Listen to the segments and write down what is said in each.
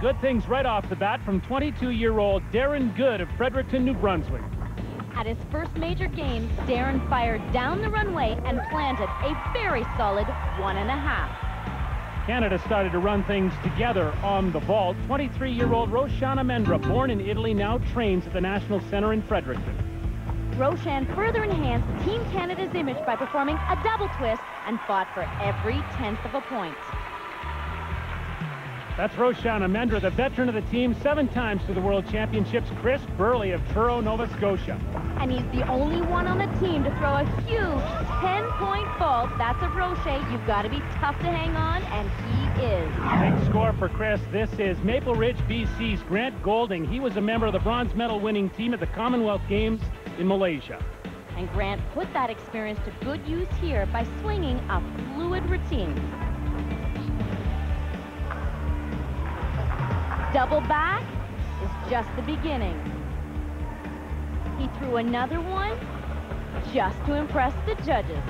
good things right off the bat from 22-year-old Darin of Fredericton, New Brunswick. At his first major games, Darin fired down the runway and planted a very solid 1.5. Canada started to run things together on the vault. 23-year-old Roshan Amendra, born in Italy, now trains at the National Center in Fredericton. Roshan further enhanced Team Canada's image by performing a double twist and fought for every 1/10 of a point. That's Roshan Amendra, the veteran of the team, 7 times to the World Championships. Kris Burley of Truro, Nova Scotia. And he's the only one on the team to throw a huge 10-point vault. That's a Roshan. You've got to be tough to hang on, and he is. Big score for Kris. This is Maple Ridge, BC's Grant Golding. He was a member of the bronze medal winning team at the Commonwealth Games in Malaysia. And Grant put that experience to good use here by swinging a fluid routine. Double back is just the beginning. He threw another one just to impress the judges.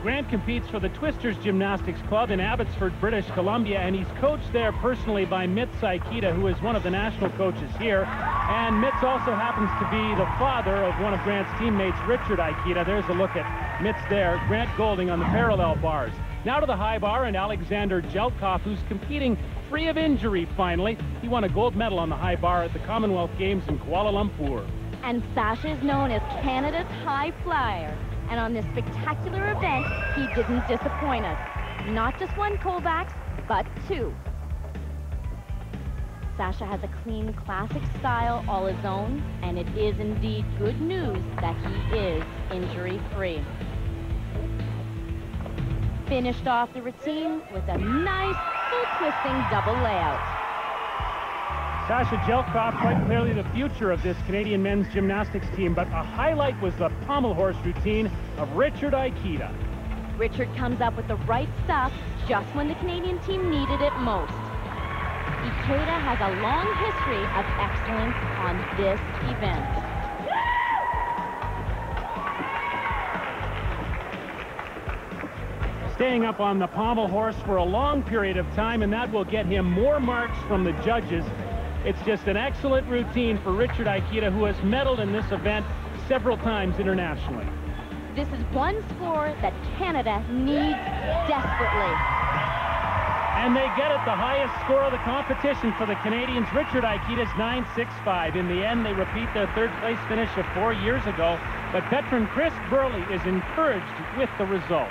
Grant competes for the Twisters Gymnastics Club in Abbotsford, British Columbia, and he's coached there personally by Ikeda, who is one of the national coaches here. And Mitz also happens to be the father of one of Grant's teammates, Richard Ikeda. There's a look at Mitz there. Grant Golding on the parallel bars. Now to the high bar, and Alexander Jeltkov, who's competing free of injury finally. He won a gold medal on the high bar at the Commonwealth Games in Kuala Lumpur. And Sasha is known as Canada's high flyer. And on this spectacular event, he didn't disappoint us. Not just 1 Kovacs, but 2. Sasha has a clean, classic style all his own, and it is indeed good news that he is injury-free. Finished off the routine with a nice full twisting double layout. Sasha Jeltkov, quite clearly the future of this Canadian men's gymnastics team, but a highlight was the pommel horse routine of Richard Ikeda. Richard comes up with the right stuff just when the Canadian team needed it most. Ikeda has a long history of excellence on this event. Staying up on the pommel horse for a long period of time, and that will get him more marks from the judges. It's just an excellent routine for Richard Ikeda, who has medaled in this event several times internationally. This is one score that Canada needs desperately. And they get it, the highest score of the competition for the Canadians. Richard Ikeda's 9.65. In the end, they repeat their 3rd place finish of 4 years ago, but veteran Kris Burley is encouraged with the result.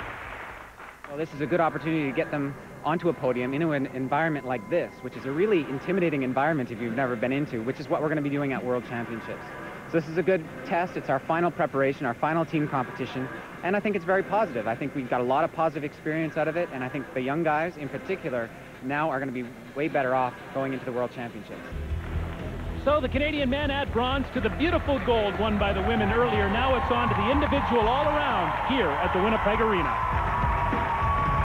Well, this is a good opportunity to get them onto a podium in an environment like this, which is a really intimidating environment if you've never been into, which is what we're going to be doing at World Championships. So this is a good test. It's our final preparation, our final team competition, and I think it's very positive. I think we've got a lot of positive experience out of it, and I think the young guys in particular now are going to be way better off going into the World Championships. So the Canadian men add bronze to the beautiful gold won by the women earlier. Now it's on to the individual all-around here at the Winnipeg Arena.